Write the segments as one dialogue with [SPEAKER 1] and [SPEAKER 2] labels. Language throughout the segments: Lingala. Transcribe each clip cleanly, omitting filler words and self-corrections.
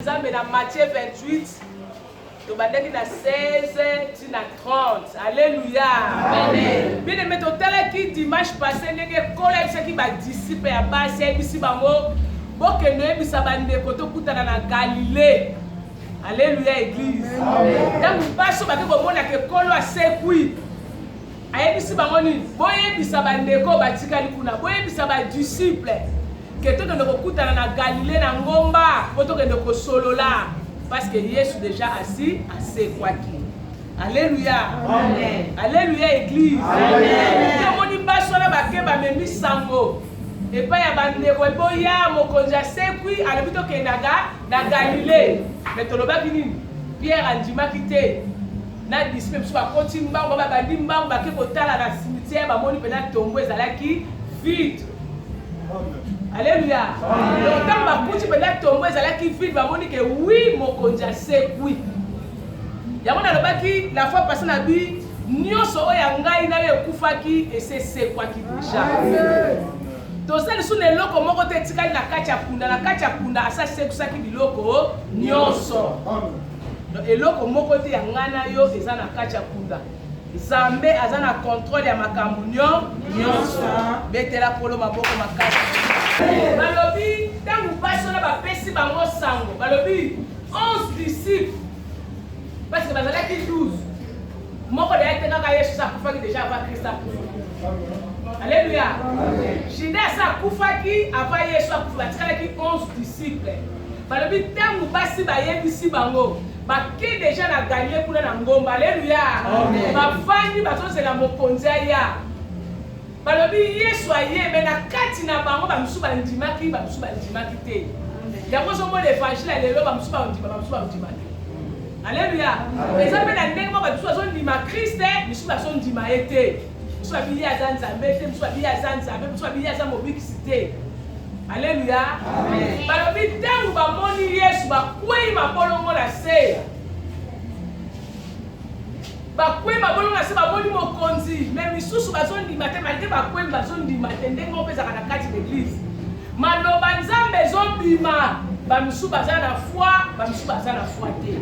[SPEAKER 1] Nzambe dans Matthieu 28. Tu vas dire dans 16, tu n'as 30. Alléluia. Amen. Bien aimé, total qui dimanche passé, n'est collègue qui va disciple à bas, c'est ici bango. Bon que nous bisa bande koto kutana na Galilée. Alléluia église. Dans nous passe ba ko mona ke kolo asekui. Ayebisi bango ni boye bisa bande ko batikali kuna. Boye bisa ba disciple. Que tout ne kokutana na Galilée na ngomba, poto ke ndoko solola. Parce que Jésus déjà assis à ses quoi qui. Alléluia. Amen. Alléluia église. Amen. Comme on dit basola bakeba memi sango. Et pas ya bande ko boya mokonja sekui alebito ke na Galilée. Mais toloba kini Pierre andima kité. Na disciple soit continuer ba bandi mbango ba ke kotala na cimetière ba moni pena tombo ezalaki vide. Alléluia. Donc quand ma couche peut-être tomber ça là qui vide va monique oui mon konja c'est oui. Ya mona lobaki la fois passée na bi nyonso oya ngai na ye kufaki et c'est quoi qui déjà. Donc ça le sous ne loko moko te tikali na kacha kunda asa c'est ça qui biloko nyonso. Donc eloko moko te ya ngana yo eza na kacha kunda. Zambe azana contrôle ya makambo nyonso. Betela polo maboko makasa. Balobi, quand vous passez là, vous passez par mon sang. Balobi, 11 disciples. Parce que vous avez 12. Moi, je vais vous déjà avant Christ. Alléluia. Jida sa kufaki avant Yesu akufaki 11 disciples. Balobi, quand vous passez par ici bango. Baki déjà na Galilée pour na ngomba. Alléluia. Bafani bazo c'est la mokonza ya. Balobi Yesu aye mais na kati na bango ba musu ba ndimaki te. Yango zo mo l'évangile lelo ba musu ba ndima. Alléluia. Mais ça na ndenge mo ba musu zo ndima Christ, musu ba zo ndima ete. Musu ba biya zanza mbete, musu ba biya zanza, musu ba biya za mobikisite. Alléluia. Amen. Balobi tangu ba moni Yesu ba kwei mabolongo la se. Bakwe babolo na se baboli mokonzi mais misusu bazondi matin malgré bakwe bazondi matin ndengo pesa kana kati l'église maloba nzambe zobima ba misusu bazana foi ba misusu bazana foi te.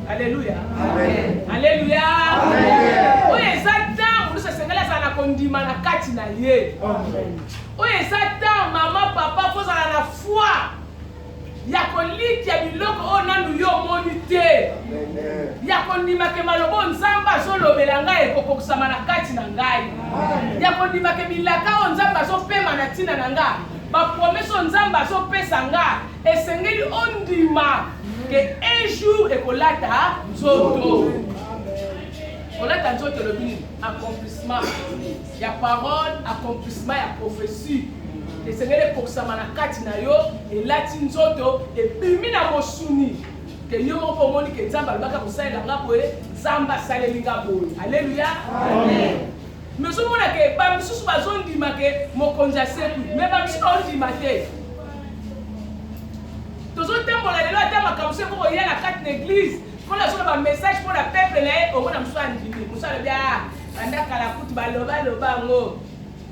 [SPEAKER 1] Alléluia. Amen. Alléluia. Amen. Oye ezata ulusa sengala sana kondima na kati na ye. Amen. Oye ezata mama papa pozala na foi ya koliki ya biloko onandu yo moni te. Ya kondima ke malobo nzamba zolobela ngai ekokokusama na kati na ngai. Ya kondima ke bilaka nzamba zopema na tina na ngai. Ba promeso nzamba zopesa ngai esengeli ondima ke un jour ekolata nzoto. Kolata nzoto lobini accomplissement ya parole, accomplissement ya prophétie. Et c'est que pour ça manakati na yo et lati nzoto et bimi na mosuni que yo mo pomoni que nzamba baka kusala nga boye nzamba sale linga boye. Alléluia. Amen. Mais ce mona que ba misusu bazondi make mokonza seku mais ba misusu ondi mate. Tozo tembo la lelo atama kamse ko ya na carte d'église. Quand la ba message pour la peuple là au mona musu andimi. Musu le bia anda kala kutu baloba ngo.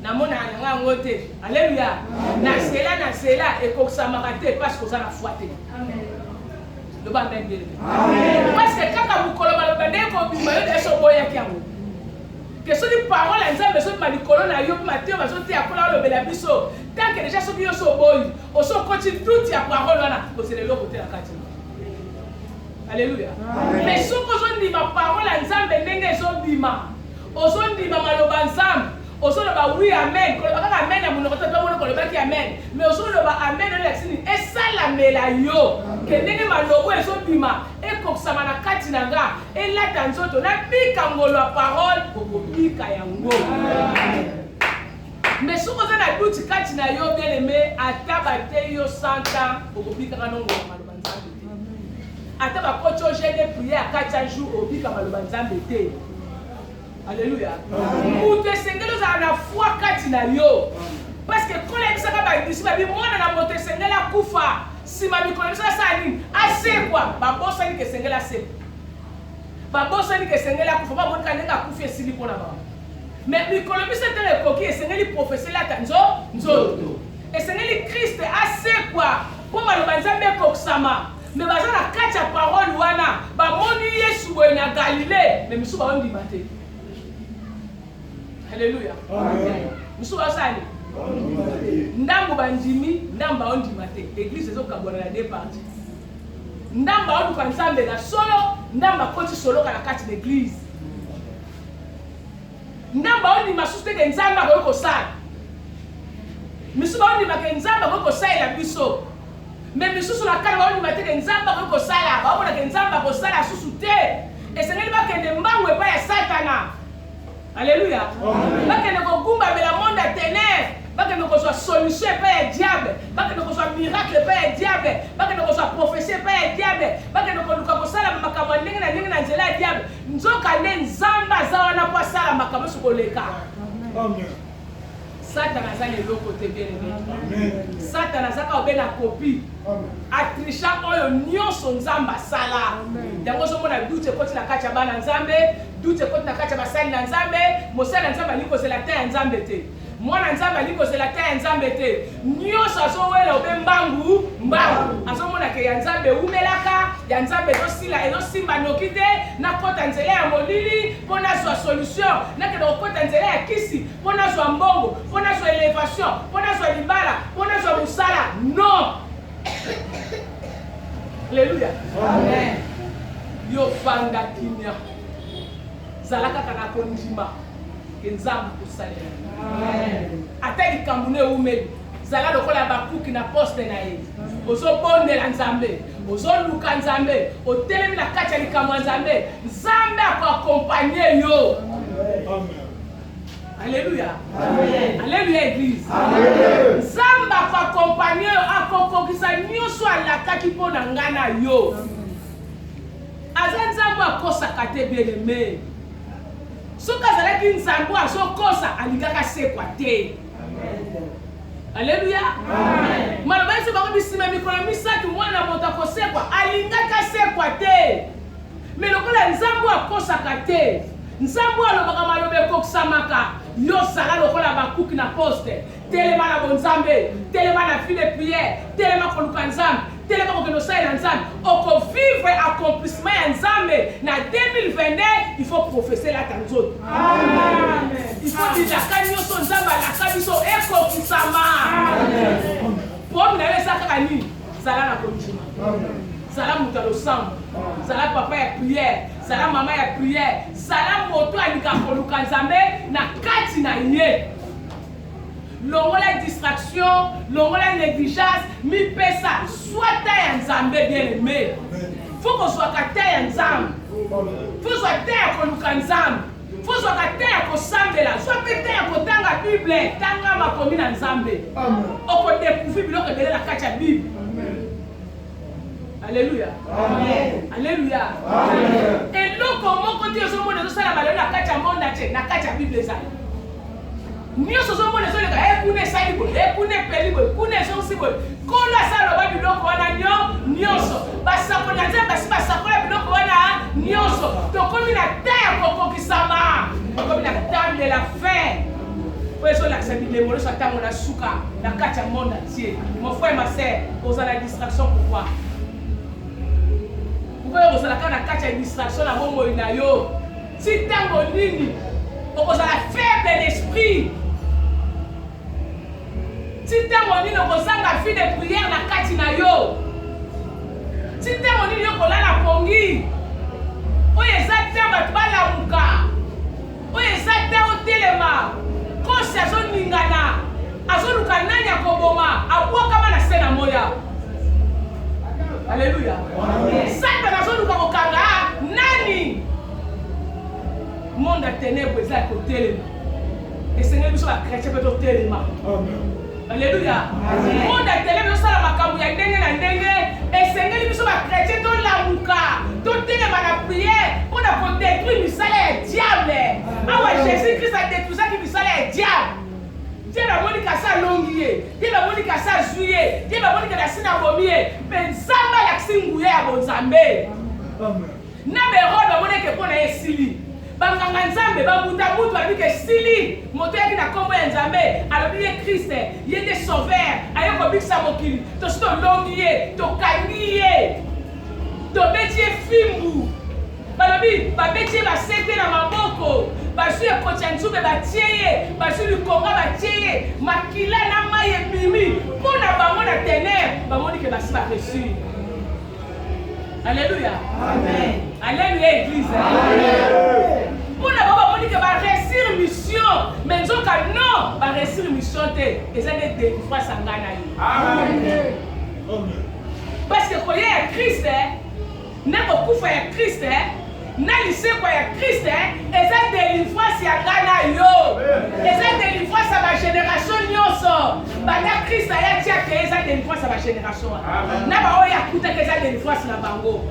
[SPEAKER 1] Namona nga ngote. Alléluia. Na cela et ko samarate parce que ça la foi te. Amen. Le ba ndende. Amen. Parce que kaka bukolo baloba ndeko bima yo deso boya kiango. Que ce di parole nzambe so ba likolo na yo Matthieu ba so te akola lo bela biso. Tant que déjà so bi yo so boy, o so continue tout ya parole wana ko c'est le côté la kati. Alléluia. Mais so ko zo ndi ma parole nzambe ndenge so bima. O so ndi ma maloba nzambe. Osono ba oui amen. Ko ba amen na muno ko to muno ko ba ki amen. Mais osono ba amen na lesini esala mela yo. Ke ndenge malobo eso bima e ko sama na kati na nga e lata nzoto na bika ngolo a parole ko bika yango. Mais soko za na duti kati na yo bien aimé atabate yo santa ko bika kanongo maloba nzambe te. Ataba ko choje de prière kati jour obika maloba nzambe te. Alléluia. Moute sengelo za na foi kati na yo. Parce que quand les bisaka ba disciple bi mona na mote sengela kufa. Si ma bi connaît ça nini? Assez quoi? Ba bossa ni ke sengela se. Ba bossa ni ke sengela kufa ba bonka ndenga kufa sili pona ba. Mais bi connaît ça tele koki sengeli professeur la tanzo nzoto. Et sengeli Christ assez quoi? pour maloba nzambe kokosama mais baza na kati ya parole wana bamoni Yesu boye na Galilée mais misu baondima te. Alléluia. Misu basali ndambo bandimi ndamba ondima te. L'église ezokabwana na deux parties. Ndamba oluka nzambe na solo ndamba koti solo kana kati l'église. Ndamba ondima susu te ke nzambe akoki kosala. Misu baondima ke nzambe akoki kosalela biso. Mais misusu na kala baondima te ke nzambe akoki kosala. Baomona ke nzambe akosala susu te. Esengeli bakende mbangu epai ya Satana. Alléluia. Bakende kogumbamela monde ya ténèbres. Bakende kozwa solution epai ya diable. Bakende kozwa miracle epai ya diable. Bakende kozwa prophétie epai ya diable. Bakende koluka kosala makambo ndenge na ndenge na nzela ya diable. Nzokande nzambe aza wana po asala makambo nyonso koleka. Amen. Satan aza leloko te bien aimé. Satan aza ka obena copie. Atrisha oyo nyonso nzambe asala. Yango ozomona dute ekoti na kati ya bana nzambe, dute ekoti na kati ya basali na nzambe, mosali na nzambe ali kozela te ya nzambe te. Mwana nzambe ali kozela te ya nzambe te. Nyonso azowela obe mbangu mbangu. Azomona ke ya nzambe umelaka, ya nzambe ezosimba noki te, nakota nzela ya molili mpo nazwa solution, nakende kokota nzela ya kisi mpo nazwa mbongo, mpo nazwa elevation, mpo nazwa libala, mpo nazwa mosala. Non. Alléluia. Amen. Yo fanda kimia. Zalaka kana kondima. Kenzamba kusalela. Amen. Ateli kambune umeli. Zala lokola bakuki na poste na ye. Ozo bondela nzambe. Ozo luka nzambe. Otelemi na kati ya likamwa nzambe. Nzambe akoaccompagner yo. Amen. Alléluia. Amen. Alléluia église. Amen. Nzambe akoaccompagner akokokisa nyonso alakaki mpo na nga na yo. Aza nzambe akosaka te bien aimé. Soki azalaki nzambe azokosa alingaka sekwa te. Alléluia. Amen. Maloba esi bango bisima mikolo misato mwana moto akosekwa alingaka sekwa te. Mais lokola nzambe akosaka te, nzambe alobaka maloba ekokisamaka, yo sala lokola bakuki na poste, telema na bonzambe, telema na file de prière, telema koluka nzambe, telema kokende osalela nzambe, okovivre accomplissement ya nzambe na 2022. Il faut professer la tanzoto. Amen. Il faut dire la nyonso nzambe alaka biso ekokisama. Amen. Pour na lesa kaka nini zala na kondima. Amen. Zala mutu alosambo, zala papa ya prière, zala mama ya prière, zala moto alika koluka nzambe na kati na ye. Longola distraction, longola négligence, mi pesa soit ta ya nzambe bien aimé. Faut qu'on soit ta ya nzambe. Faut soit ta ya koluka nzambe. Faut soit ta ya kosambela, soit ta ya kotanga Bible, tanga makomi na nzambe. Amen. Oko découvrir biloko ebele na kati ya Bible. Alléluia. Amen. Alléluia. Amen. Et loko moko ti ozomona ezosala balelo na kati ya monde te, na kati ya Bible ezali. Nyonso ozomona ezoleka ekuna esali boye, ekuna epeli boye, kuna ezosi boye. Kola asala loba biloko wana nyonso. Basakoli na nzambe basi basakola biloko wana nyonso. Tokomi na ta ya kokokisama. Tokomi na temps de la fin. Po ezolakisa bilemo nyonso ntango na suka na kati ya monde entier. Mon frère, ma sœur, ozala distraction pourquoi? Pourquoi ozalaka na kati ya distraction na bomoi na yo? Si ntango nini okozala faible d'esprit, si ntango nini okozanga vie de prière na kati na yo, si ntango nini okolala pongi oyo eza te bato balamuka, oyo eza te otelema kosi azoningana azoluka nani akoboma abwakama na se na moya. Alléluia. Satan azoluka kokanga nani monde ya ténèbres eza kotelema. Esengeli biso bakretien mpe totelema. Alléluia. Monde ya ténèbres ezosala makambo ya ndenge na ndenge. Esengeli biso bakretien tolamuka, totelema na prière mpona kodétruire misala ya diable. Awa Jésus Christ adétruisaki misala ya diable. Dieu va moni kasa longiye, Dieu va moni kasa zuye, Dieu va moni kasa na bomiye, mais nzamba ya kisinguye ya bonzambe. Amen. Na berode va moni ke pona esili. banganga nzambe babuta mutu alobi ke sili moto yaki na kombo ya nzambe alobi ye kriste ye nde sauveur aye kobikisa mokili tosi tolongi ye tokangi ye tobeti ye fimbu balobi babeti ye basete na maboko bazwi ekoti ya nzube batie ye bazwi likonga batie ye makila na mai ebimi mpo na bango na ténèbre bamoni ke basi bareusir. Alléluia. Amen. Alléluia église. Amen. Pour na bango bamoni ke bareusir mission mais nzoka non bareusir mission te eza nde délivrance ya ngai na yo. Amen. Parce que koya ya Christ na kokufa ya Christ na lisekwa ya Christ eza délivrance ya ngai na yo. Eza délivrance ya bagénération nyonso banda Christ aya tia ke eza délivrance ya bagénération na baoyo yakutaka eza délivrance na bango.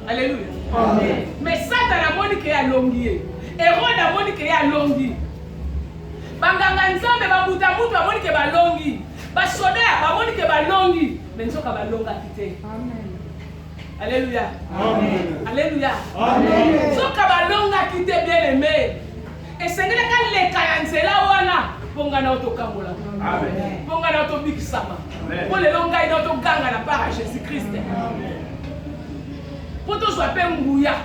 [SPEAKER 1] Alléluia. Amen. Mais Satan amoni ke alongi ye Hérode amoni ke alongi banganga nzambe babuta mutu amoni ke balongi basoda bamoni ke balongi mais nzoka balongaki te. Amen. Alléluia. Amen. Alléluia. Amen. Nzoka balongaki te bien aimé esengelaka leka ya nzela wana mponga na otokambola. Amen. Mponga na otobikisama mpo lelo ngai na otoganga na part ya Jésus Christ. Amen. Pour tous soit pas nguya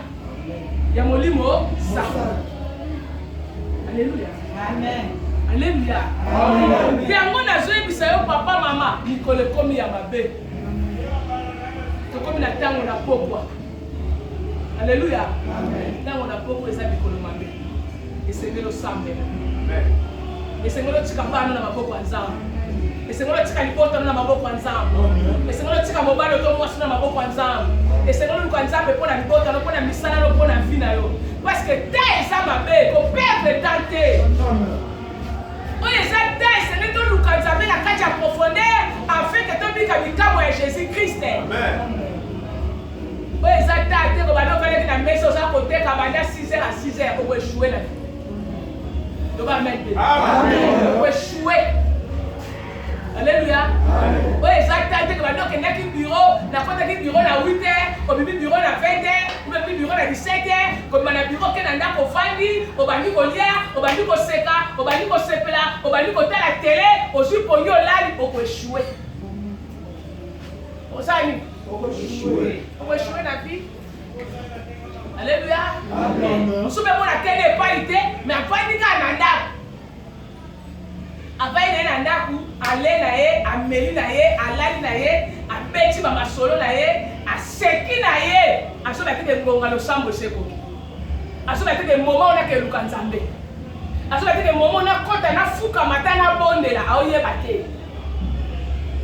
[SPEAKER 1] ya molimo sako. Alléluia. Amen. Alléluia. Amen. Yango nazoyebisa yo papa mama nikole komi ya mabe. To komi na tango na pokwa. Alléluia. Amen. Tango na pokwa eza nikole mabe. Esengelo sambe. Amen. Esengelo tikapano na maboko ya nzambe. Esengelo tika lipoto na maboko ya nzambe. Esengelo tika mobalo to mwasi na maboko ya nzambe. Esengelo luka nzambe pona lipoto no pona misala no pona vie na yo. Parce que ta eza mabe ko perdre tante. Oyo eza ta esengelo to luka nzambe na kati ya profondeur afin que to bika bikambo ya Jésus Christ. Amen. Oyo eza ta te ko bano kale na mesa oza koteka banda 6h à 6h ko échouer la. Amen. Amen. Échouer. Alléluia. Oui, exactement. Que maintenant qu'il y a un bureau, n'importe quel bureau à 8h, comme un bureau à 20h, ou un bureau à 17h, comme un bureau qui est dans le fandi, au bani ko lia, au bani ko seka, au bani ko sepela, au bani ko tala la télé, au jus pour yo là, au ko échouer. Au sani, au ko échouer. Au ko échouer na vie. Alléluia. Amen. Nous sommes la télé pas été, mais après ni ka nanda. Après il na ndaku, ale na ye, ameli na ye, alali na ye, abeti ba masolo na ye, aseki na ye. Aso ba tike ngonga lo sambo seko. Aso ba tike moment na ke luka nzambe. Aso ba tike moment na kota na fuka mata na bondela aoye bate.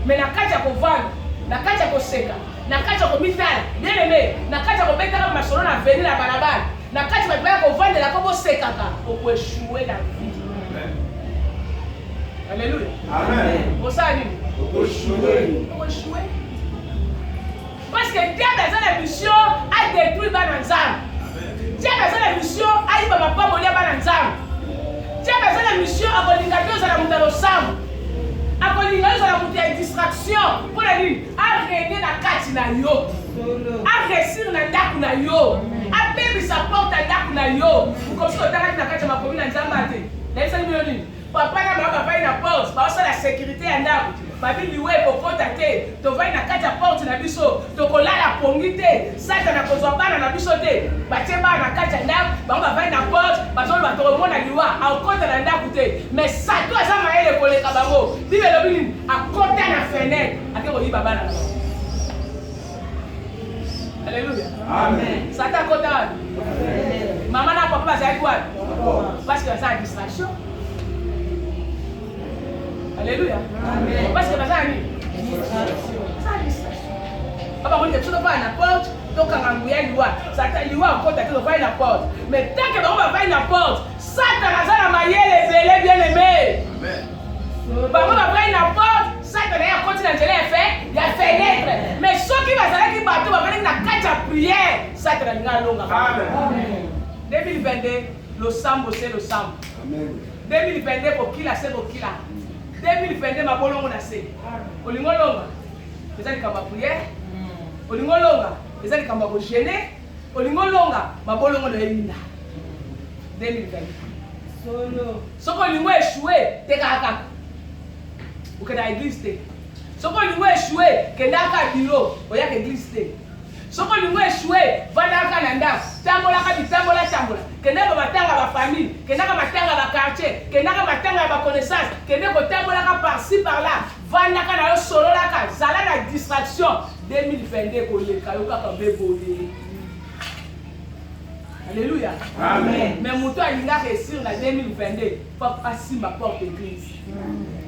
[SPEAKER 1] Mais na kaja ko vana, na kaja ko seka. Na kati ya komitala bien aimé na kati ya kobetaka masolo na venir na balabala na kati ya baya kovandela ko bosekaka okoéchouer na vie. Alléluia. Amen. Bosani okoéchouer parce que Dieu dans la mission a détruit bana nzambe. Dieu dans la mission a iba mapambo ya bana nzambe. Dieu dans la mission a kolinga za la mutalo sam. Akolinga za la mutalo distraction pour la vie. A régner na kati na yo. A réussir na ndaku na yo. A bebisa porte na ndaku na yo. Comme si on t'a na kati ma commune na nzamba te. Na isa milioni. Papa na mama papa na porte, ba la sécurité ya ndaku. Babi liwe kokota te. To vai na kati ya porte na biso. To kolala pongi te. Sata na kozwa bana na biso te. Batie bana na kati ya ndaku, ba vai na porte, bazolo ba to mona liwa. Akota na ndaku te. Mais sato asa maele koleka bango. Bibe lobini akota na fenêtre. Akeko yiba bana na bango. Alléluia. Amen. Satan kota. Maman na papa bazali quoi? Parce que ça a distraction. Alléluia. Amen. Parce que ça a distraction. Papa on dit que tu dois pas à la porte, donc quand on y liwa, Satan liwa encore tu dois pas à la porte. Mais tant que on va pas à la porte, Satan a ça la maillelle belé bien aimé. Amen. Bah on va pas à la porte, Satan a continué à gérer fait, il y a fenêtre. Mais ceux qui va s'arrêter qui bateau va venir na quatre prière, Satan a linga longa. Amen. 2022 le sambo c'est le sambo. Amen. 2022 pour qui la c'est pour qui la. 2022 ma bolongo na se. Olingo longa. Ezali kamba prière. Olingo longa. Ezali kamba ko gêner. olingo longa mabolongo na yinda 2020
[SPEAKER 2] Solo.
[SPEAKER 1] soko olingo échoué te kaka okenda église te soko olingo échoué kenda ka bureau oyaka église te soko olingo échoué vandaka na ndako tambolaka bitambola tambola kendaka matanga ba famille kendaka matanga ba quartier kendaka matanga ba connaissance kende kotambolaka par-ci par-là vandaka na yo sololaka zala na distraction 2022 koleka yo kaka beboye. Alléluia.
[SPEAKER 2] Amen.
[SPEAKER 1] Mais mon toit il a réussi en 2022. Faut passer ma porte d'église.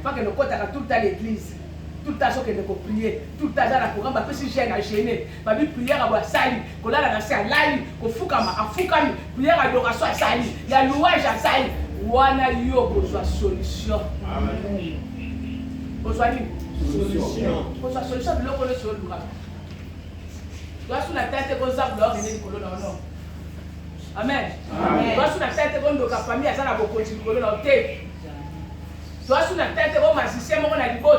[SPEAKER 1] Faut que nous comptons tout le temps l'église. Tout le temps que nous prier. Tout le temps dans la programme parce que si j'ai à gêner, ma vie prière à sali, qu'on a la danse à lali, qu'on fukama à fukami, prière à adoration à sali, il y a louange à sali. Wana yo besoin solution.
[SPEAKER 3] Amen.
[SPEAKER 1] Besoin
[SPEAKER 3] Solution.
[SPEAKER 1] besoin solution de l'eau sur le lugar. Toi sur la tête comme ça bloc et les colonnes non. Amen. Toi sur la tête comme de la famille ça la beaucoup de colonnes en tête. Toi sur la tête comme magicien mon a dit bon.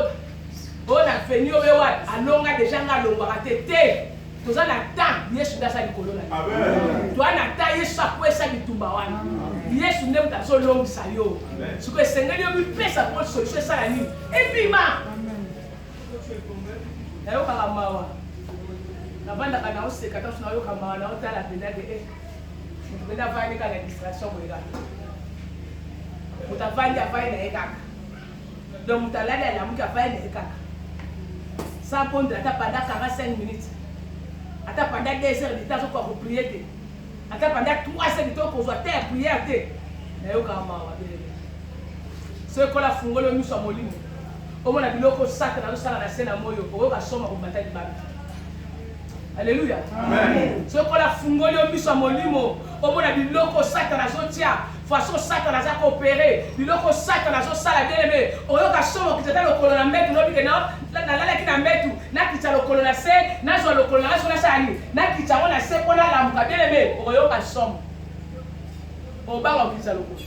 [SPEAKER 1] On a fini au béwa alonga déjà ngalonga raté. Toi ça na temps Yesu da ça di colonne.
[SPEAKER 3] Amen.
[SPEAKER 1] Toi na temps Yesu akwe ça di tumba wana. Yesu ne mta so longi sa yo. Ce que Seigneur yo bi pesa pour solution ça la nuit. Et puis ma Ayo kaka mawa. Nabanda kana oseka tasu na yo kaka mawa na otala penda de Mutenda fanya kaka distraction kwa ika. Mutafanya afanye na eka. Donc mutalala la mtu afanye na eka. Sans pondre ata pendant 45 minutes. Ata pendant 2 heures de temps pour prier. Ata pendant 3 heures de temps pour faire prière te. Na yo kaka mawa bele. Ce qu'on a fungolo miso molimo. Omona biloko saka na sala na sena moyo ko ka soma ko batali ba. Alléluia.
[SPEAKER 3] Amen.
[SPEAKER 1] Ce qu'on a fungoli miso molimo, omona biloko saka na zotia, façon saka na za coopérer, biloko saka na zo sala bien-aimé. Oyo ka soma ko tata lokolo na metu no bikena, na lala ki na metu, na kita lokolo na se, na zo lokolo na so na sali, na kita ona se pona la muka bien-aimé, oyo ka soma. Oba ko kita lokolo.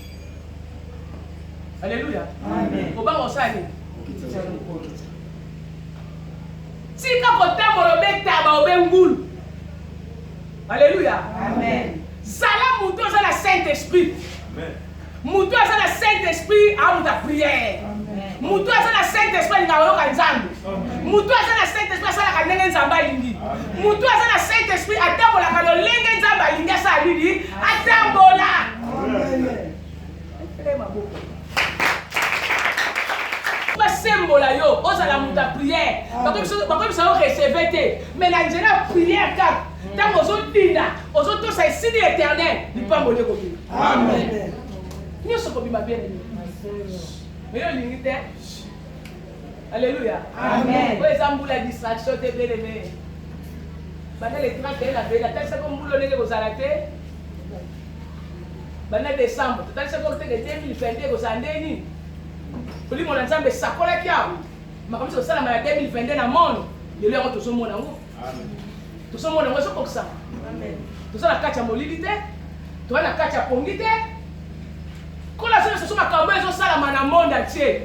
[SPEAKER 1] Alléluia.
[SPEAKER 2] Amen.
[SPEAKER 1] Oba ko sali. Tika kotambola obetaba obengulu. Alléluia.
[SPEAKER 2] Amen.
[SPEAKER 1] Zala mutu za la Saint-Esprit.
[SPEAKER 3] Amen.
[SPEAKER 1] Mutu za la Saint-Esprit a muta prière. Mutu za la Saint-Esprit nga yoka nzambe. Mutu za la Saint-Esprit sala ka ndenge nzamba lingi. Mutu za la Saint-Esprit atambola ka lolenge nzamba lingi sa lili atambola.
[SPEAKER 2] Amen.
[SPEAKER 1] Sembola yo ozala muta prière bakomi ça recevoir te mais na njena prière ka tango ozotinda ozotosa esili éternel lipambole kobima.
[SPEAKER 2] Amen.
[SPEAKER 1] Nyonso kobima bien mais yo lingi te. Alléluia.
[SPEAKER 2] Amen.
[SPEAKER 1] Oyo eza mbula distraction te bien-aimé. Bana le 31 avril atalisa ko mbula ndenge kozala te. Bana décembre totalisa ko te 2022 kozala ndeni. Oli mon nzambe sakola kia makamisi osala ma 2022 na monde lelo yango tozomona ngo tozomona ngo ezokokisa.
[SPEAKER 2] Amen.
[SPEAKER 1] Tozala kati ya molili te toza na kati ya pongi te kola soso makambo ezosalama na monde entier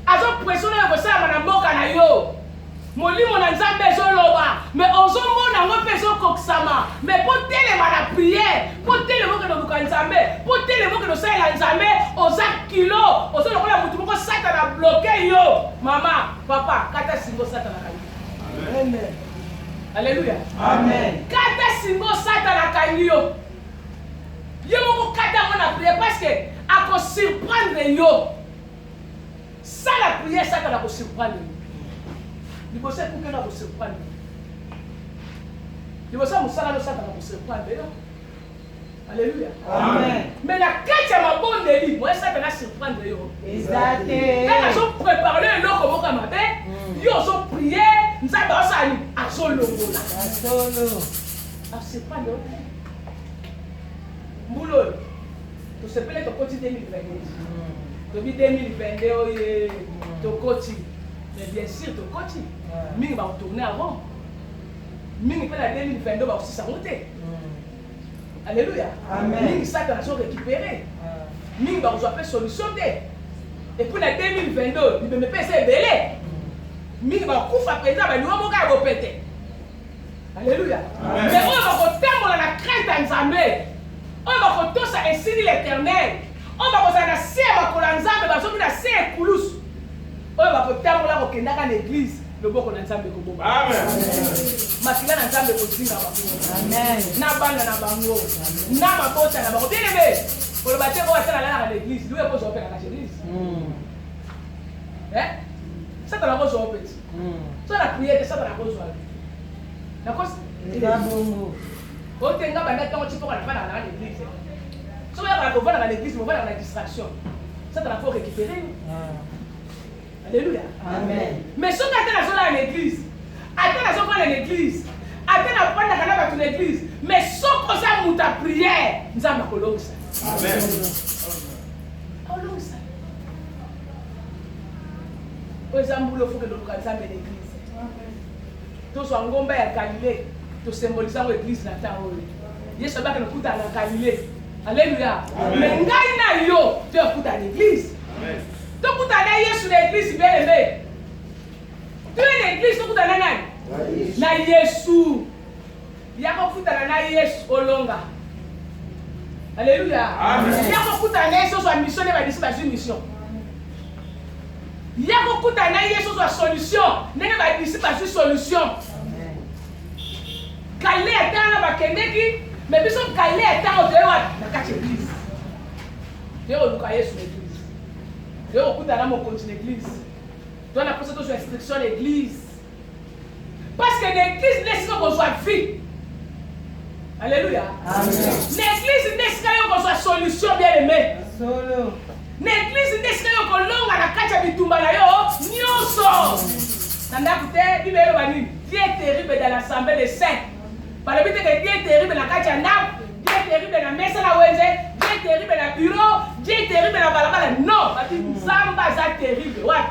[SPEAKER 1] azopression oyo kosalama na mboka na yo molimo na nzambe ezoloba mais ozomona ngo mpe ezokokisama mais po telema na prière po telema okende oluka nzambe po telema okende osalela nzambe oza kilo ozolokola mutu moko satana bloke yo mama papa kata singo satana kangi.
[SPEAKER 2] Amen.
[SPEAKER 1] Alléluia.
[SPEAKER 2] Amen.
[SPEAKER 1] Kata singo satana kangi yo ye moko kata ngo na prière parce que akosurprendre yo ça la prière satana akosurprendre yo liboso ekuke na kosurprendre liboso ya mosala nosaka na kosurprendre yo. Alléluia.
[SPEAKER 2] Amen.
[SPEAKER 1] mais na kati ya mabondeli moye satana asurprendre yo
[SPEAKER 2] Exacte.
[SPEAKER 1] kaka azoprépare eloko moko ya mabe yo ozoprie nzambe azosala azolongola
[SPEAKER 2] Solo.
[SPEAKER 1] asurprendre yo mbula oyo tosepele tokoti 2022 tobi 2022 oye tokoti mais bien sûr tokoti mingi bakotourne avant mingi mpe na 2022 bakosisa ngo te. Alléluia.
[SPEAKER 2] Amen.
[SPEAKER 1] Mingi satana azo récupéré mingi bakozwa mpe solution te et puis na 2022 libembe mpe eza ebele mingi bakufa mpenza balingo moko ya bopete. Alléluia. Mais oyo bakotambola Nzambe. On va tout ça esili l'Éternel. On va kozala na se bakola Nzambe bazoki na se ekulusu. On va kotambola kokendaka na église loboko na Nzambe koboma.
[SPEAKER 3] Amen.
[SPEAKER 1] Makila na Nzambe kozinga bango.
[SPEAKER 2] Amen.
[SPEAKER 1] Na bana na bango. Na mabota na bango. Bien aimé. Pour le bâtir on va faire la à l'église. Nous on peut faire à l'église. Hein? Ça t'as la cause au petit. Ça la prière ça t'as la cause au. La cause au tenga banda quand tu peux aller à l'église. Si on va à l'église, on va dans la distraction. Ça t'as la faut récupérer. Alléluia.
[SPEAKER 2] Amen.
[SPEAKER 1] Mais si on attend la zone à l'église, attend la zone à l'église, attend la banda à l'église, mais sans que ça monte à prière, nous allons colloquer ça.
[SPEAKER 3] Amen.
[SPEAKER 1] Colloquer ça. Aux amours, il faut que nous organisions l'église. Tous sont en Gombe à Galilée. Tout symbolisant l'église na temps. Yesu abaki na kuta na Galilée. Alléluia. Mais ngai na yo, tu kuta l'église.
[SPEAKER 3] Amen.
[SPEAKER 1] Tu kuta na Yesu l'église bien aimé. Tu es l'église tu kuta na nani? Na Yesu. Yako kuta na Yesu olonga. Alléluia.
[SPEAKER 3] Amen.
[SPEAKER 1] Yako kuta na Yesu so mission et ba disciple sur mission. Yako kuta na Yesu so solution, nene ba disciple sur solution. Calé est dans Kendeki, mais biso calé est dans la carte église. Dieu nous cahier sur l'église. Dieu au kuta na mon compte l'église. Toi la posé sur instruction l'église. Parce que l'église laisse qu'on soit vie. Alléluia.
[SPEAKER 2] Amen.
[SPEAKER 1] L'église laisse qu'on soit solution bien aimé.
[SPEAKER 2] Solo.
[SPEAKER 1] L'église laisse qu'on longa la carte bitumba na yo nyonso. Nanda kute bibelo bani. Dieu est terrible dans l'assemblée des saints. Par le but que Dieu est terrible dans la Kachanam, Dieu est terrible dans la messe à la Wenze, Dieu est terrible dans le bureau, Dieu est terrible dans la balabala. Non, parce que Zamba est terrible. Ouais.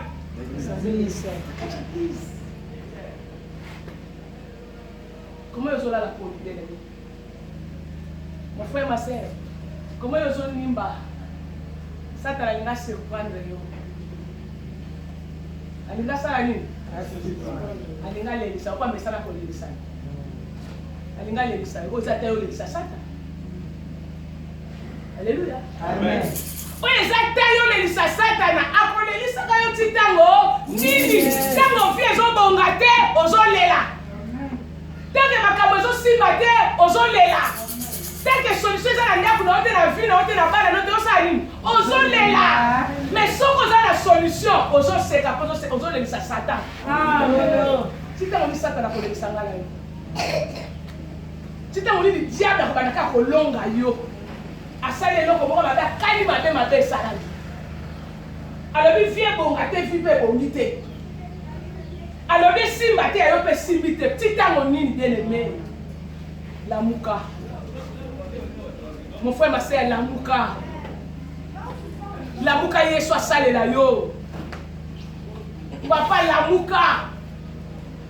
[SPEAKER 1] Comment ils ont la politique? Mon frère, ma soeur, comment ils ont nimba? Ça t'a la surprendre. Alinga ça ni. Alinga les ça pas mais ça la politique ça. Alinga les ça, vous êtes les ça ça. Alléluia.
[SPEAKER 2] Amen.
[SPEAKER 1] Oui, les ça ça na apone les ça kayo titango nini tango vie zo bongate ozolela. Tango makambo zo simate ozolela. Tango solution za na ndaku na ote na vie na ote na bana na ote osani ozolela. Mais soko za la solution ozoseka ozolela ça satan. Amen. Titango ni satan na kolekisa ngala yo. Si tu as dit diable a pas kolonga yo asale loko boko baba kali mabe sala alors bi vie bongate vie pe bongite alors bi simbate yo pe simbite petit tango nini bien aimé la muka mon frère ma sœur la muka Yesu asale la yo papa la muka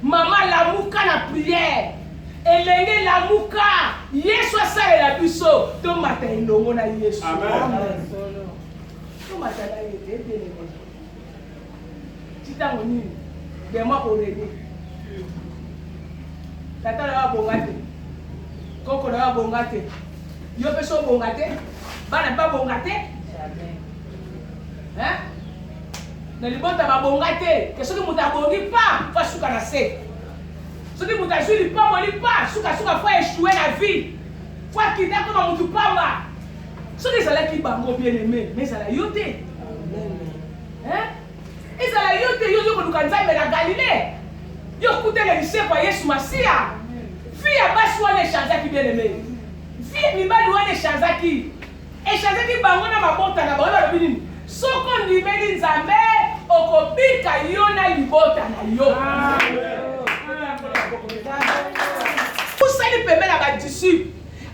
[SPEAKER 1] maman la muka na prière elenge la muka Yesu asalela biso to mata elongo na Yesu.
[SPEAKER 3] Amen.
[SPEAKER 1] To mata na yete bien. Titango nini? De moi pour aider. Tata la bongate. Koko la bongate. Yo peso bongate. Bana ba bongate. Hein? Na libota ba bongate. Que soki muta bongi pa fa suka na se. Ce qui vous a joué, pas mon pas, souka faut échouer la vie. Faut quitter comme mon pamba. Ce qui est là qui va bien aimé, mais ça l'a yoté. Hein? Et ça l'a yoté, yo ko lukanza mais la Galilée. Yo écoutez le lycée kwa Yesu Masia. Fille à basu wana chanza qui bien aimé. Fille mi ba wana chanza qui. Et chanza qui bango na mabota na bango na bini. Soko ndimeli nzambe okobika yo na libota na yo. Amen. Vous savez permet la disciple.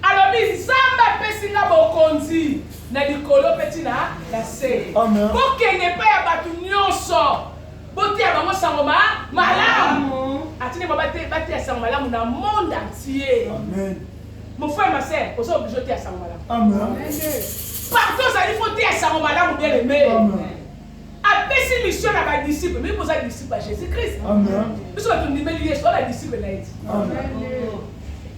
[SPEAKER 1] Alors bizamba pesinga bokonzi na likolo petina la se.
[SPEAKER 4] Amen.
[SPEAKER 1] Bokende pa ya batu nyonso. Bote ya bango sangoma malamu. Atine babate bate ya sangoma malamu na monde entier.
[SPEAKER 4] Amen.
[SPEAKER 1] Mon frère ma sœur, vous êtes obligé de faire sangoma malamu.
[SPEAKER 4] Amen.
[SPEAKER 1] Partout ça il faut dire sangoma malamu bien aimé.
[SPEAKER 4] Amen.
[SPEAKER 1] Apesi mission na ba disciple, mais vous êtes disciple à Jésus-Christ.
[SPEAKER 4] Amen.
[SPEAKER 1] Vous êtes un numéro Yesu, la disciple là.
[SPEAKER 4] Amen.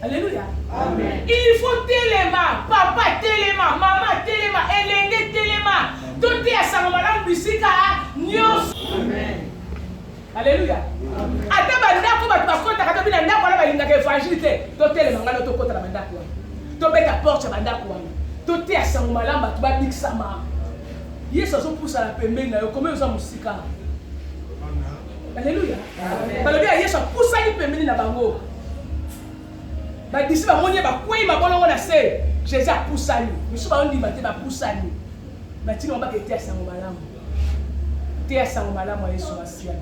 [SPEAKER 1] Alléluia.
[SPEAKER 2] Amen.
[SPEAKER 1] Il faut téléma, papa téléma, maman téléma, elenge téléma. Tout est à sa maman bisika nyos.
[SPEAKER 2] Amen.
[SPEAKER 1] Alléluia. Ata bandako ba bakota kata bina ndako na balinga ke fragilité. To téléma ngalo to kota na bandako. To beta porte bandako wana. To te à sa maman ba ba bixama. Yesu azo poussa la pembeni na yo comme oza musika. Alléluia. Alléluia. Yesu poussa ni pembeni na bango. Ba disi ba monye ba kwei mabolongo na se. Jésus a poussa ni. Misu ba ondi ba te ba poussa ni. Ba tino ba ke te asango malamu. Te asango malamu ya Yesu Masia.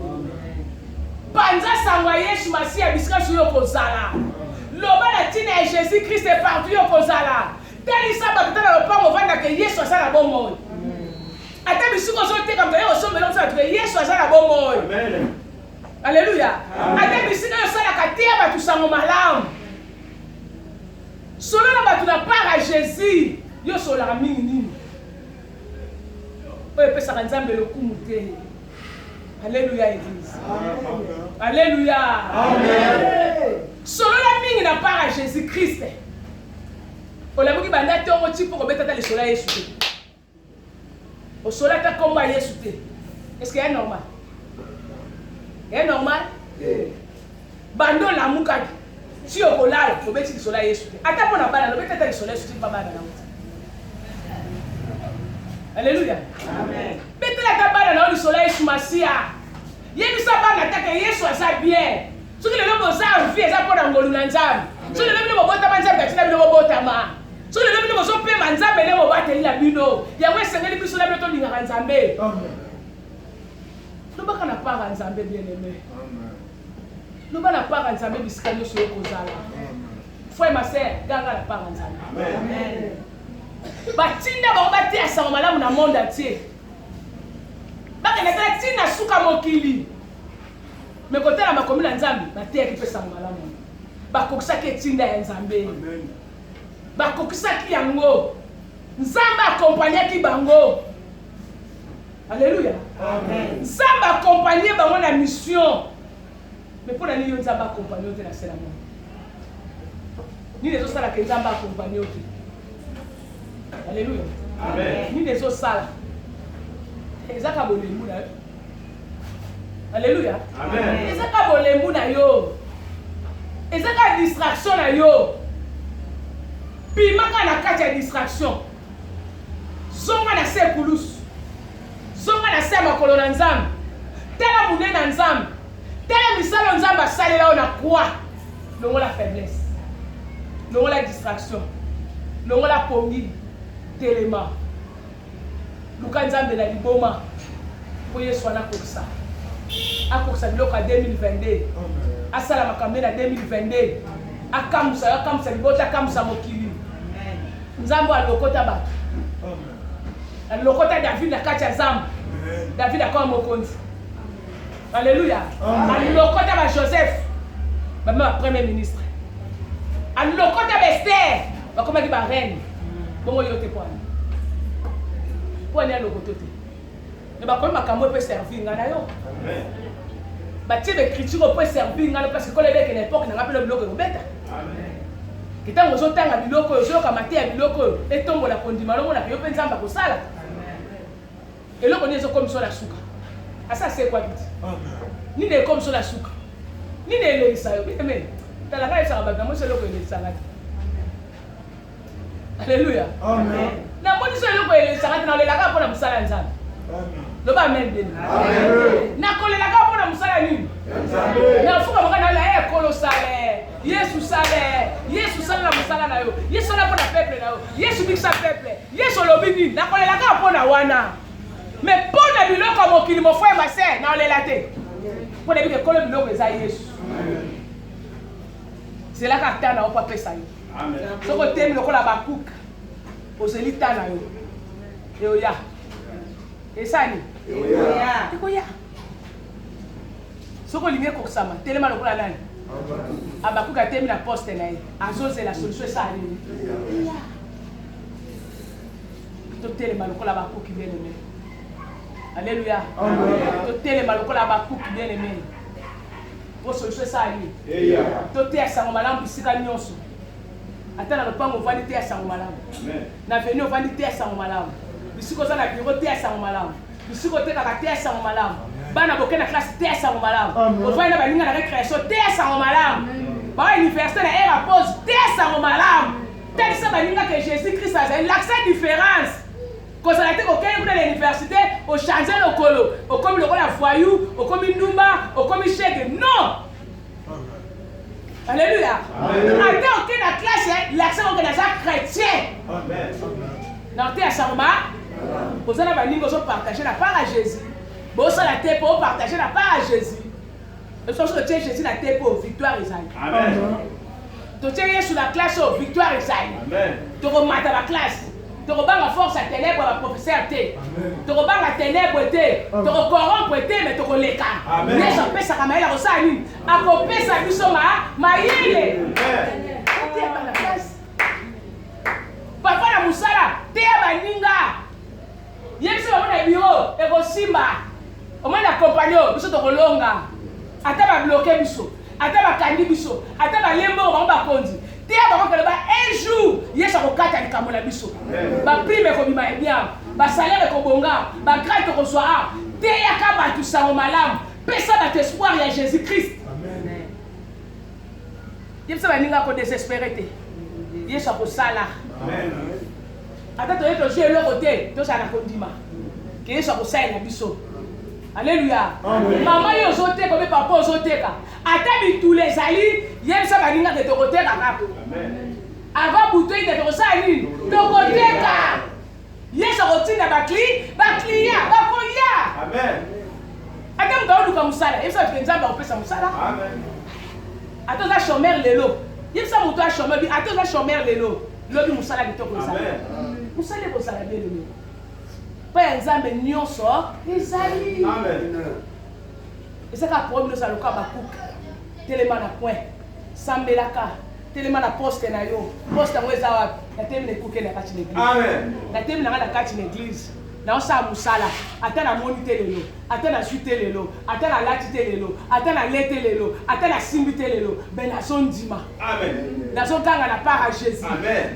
[SPEAKER 1] Panza sango ya Yesu Masia bisika su yo kozala. Loba na tina ya Jésus Christ est partout yo kozala. Tali saba kitana lopango vanda ke Yesu asala bomo. Ata bisiko zote comme ça yo sombela ça que Yesu asala bomo.
[SPEAKER 3] Amen.
[SPEAKER 1] Alléluia. Ata bisiko yo sala katia ba tu sango malamu. Solo na batu na part à Jésus, yo sola mingi nini. Oye pesa kanzambe le kumute. Alléluia église. Alléluia. Amen. Solo la mingi na part à Jésus Christ. Ola muki banda tongo tipo ko betata le sola Yesu. O sola ta komba Yesu te. Est-ce que c'est normal? C'est normal? Bando la mukaki. Si on est là, on peut dire que le soleil est sauté. Attends, on a pas le peut-être que le soleil est sauté, pas mal. Alléluia. Amen. Peut-être que le soleil est sauté. Il y a une sabane attaque et Yesu a bien. Ce que le homme a vu, c'est pour l'angolo nanzam. Ce que le homme a bota manzam, c'est le homme bota ma. Ce que le homme a bota manzam, c'est le homme bota la bino. Il y a un seigneur qui se lève dans le nanzambe. Amen. Nous ne pas pas nanzambe bien aimé. Nous ne pas pas Nzambe bisika nyonso yo kozala. Frère ma sœur, ganga la part Nzambe. Amen. Batinda ba bati asanga malamu na monde entier. Bakena kala tina suka mokili. Me kotela makomi na Nzambe, batia ki pesa malamu. Bakokisa ke tinda ya Nzambe. Amen. Bakokisa ki yango. Nzambe accompagner ki bango. Alléluia. Amen. Nzambe accompagner bango na mission. Mais pour la nuit, nous avons accompagné de la cérémonie. Ni les autres salles que nous avons accompagné. Alléluia. Amen. Ni les autres salles. Ils ont accompagné nous. Alléluia. Amen. Ils ont accompagné nous. Ils ont accompagné distraction. Puis il y a une distraction. Zonga na se kulus. Zonga na se makolo na nzambe. Tela mune na nzambe. Tel misalo nzamba sale là on a quoi? Non la faiblesse. Non la distraction. Non la pongi. Téléma. Luka nzambe na liboma. Pour Yesu na koksa. Akoksa biloko 2022. Asala makambe na 2022. Akamusa libota akamusa mokili. Nzambo alokota ba. Alokota David na kacha nzambo. David akwa mokonzi. Alléluia. Alokota ba Joseph. Même premier ministre. Alokota ba Esther. Ba koma ki ba reine. Bongo yote kwa. Pour aller lokotote. Ne ba koma makambo peut servir ngana yo. Amen. Ba tie écriture peut servir ngana parce que quand les bec à l'époque n'a pas le biloko beta. Amen. Kita ngozo tanga biloko yo ka maté biloko et tombo la kondima longo na yo penza ba ko sala. Amen. Et loko ni zo comme sur la suka. Ah ça c'est quoi dit? Ni ne comme sur la souka. Ni ne le sayo. Amen. T'as la raison à moi c'est le que le salade. Alléluia. Amen. Na moni c'est le que le salade na le la pour na musala nzambe. Amen. Le ba même bien. Amen. Na ko le la pour na musala nini? Nzambe. Na fuka mokana la kolosale. Yesu sale. Yesu sale na musala na yo. Yesu na pour na peuple na yo. Yesu bikisa peuple. Yesu lobini na ko le la pour na wana. Mais pour na biloko mokili mo frère ma sœur na le la te. Pour les gens qui ont besoin c'est là que tu as pas fait ça. Amen. Ce que tu as mis le bakouk, au zélita na yo. Et oya. Et ça ni. Oya. Et oya. Ce que l'imé koksama, tellement le nani. Abakouk a terminé la poste na yo. Azo c'est la solution ça ni. Oya. Tu tellement le bakouk bien aimé. Alléluia. Amen. Tu tellement le bakouk bien aimé. po solution esali
[SPEAKER 3] Eya.
[SPEAKER 1] toteya sango malamu bisika nyonso ata na lopango ovandi teya sango malamu na veni ovandi teya sango malamu bisika oza na biro teya sango malamu bisika otekaka teya sango malamu bana boke na classe teya sango malamu ovandi na baninga na récréation teya sango malamu baa université na air apose teya sango malamu talisa baninga ke Jésus Christ azali l'accès différence kozala te kokei kuna na université ochange lokolo okomi lokola voyou okomi ndumba okomi chèque non. Alléluia. Ate okei na classe l'accès oke naza chrétien na te ya sangoma ozala baninga ozopartage na part à Jésus bosala te po opartage na part à Jésus esoso totie Jésus na te po victoire ezali totie Yesu na classe o victoire ezali tokomata baklasse tokobanga force ya ténèbre ya baprofesseur te tokobanga ténèbre te tokocorrompre te me tokoleka Yesu apesaka mayele akosala nini akopesa biso mayele teya bana classe papa na mosala teya baninga ye biso bamona biro ekosimba omona compagnon biso tokolonga ata babloke biso ata bakandi biso ata balembo bango bakondi teya bango keloba un jour Yesu akokata likambo na biso baprime ekobima ebien basalaire ekobonga bagrade tokozwa teyaka bato sango malamu pesa bato espoir ya Jésus Christ ye biso baninga kodésespéré te Yesu akosala ata toye tozwi eloko te tozala na kondima ke Yesu akosalela biso. Alléluia. Maman yo ozoteka obe papa ozoteka ata bitule ezali ye biso baninga ke tokoteka kaka avant bouteille de tokosala nini tokoteka Yesu akotinda baklient bakoya ata moto aoluka mosala ye biso batuke Nzambe akopesa mosala ata oza chômeur lelo ye biso moto ya chômeur ata oza chômeur lelo lobi mosala kitoko ezala mosala ekozala bien lelo pa ya Nzambe nyonso ezali ezaka problème oza loka bakuka telema na point sambelaka telema na poste na yo poste yango eza wapi natemi na ekuke na kati na église natemi na nga na kati na église naosala mosala ata namoni te lelo ata nazwi te lelo ata nalati te lelo ata nale te lelo ata nasimbi te lelo me nazondima nazoganga na part ya Jésus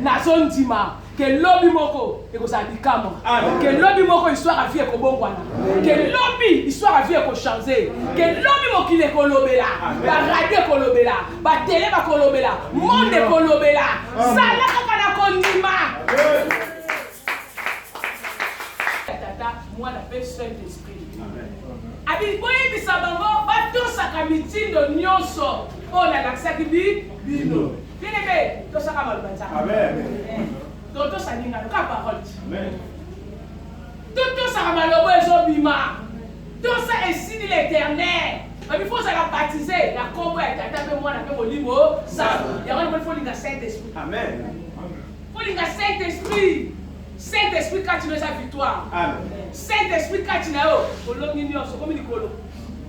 [SPEAKER 1] nazondima ke lobi moko ekozala bikamwa ke lobi moko histoire ya vie ekobongwana ke lobi histoire ya vie ekochange ke lobi mokili ekolobela baradio ekolobela batele bakolobela monde ekolobela sala kaka na kondima tata mwana mpe Saint-Esprit aboyebisa bango batosaka mitindo nyonso oyo nalakisaki bino bien-aimé tosaka maloba Nzambe totosa ningano ka parole totosaka maloba ezobima tosa esili l'éternel il faut ozala baptisé na kombo ya tata mpe mwana mpe molimo sango yango niponi folinga Saint-Esprit folinga Saint-Esprit Saint-Esprit kati na eza victoire Saint-Esprit kati na yo olongi nyonso komi likolo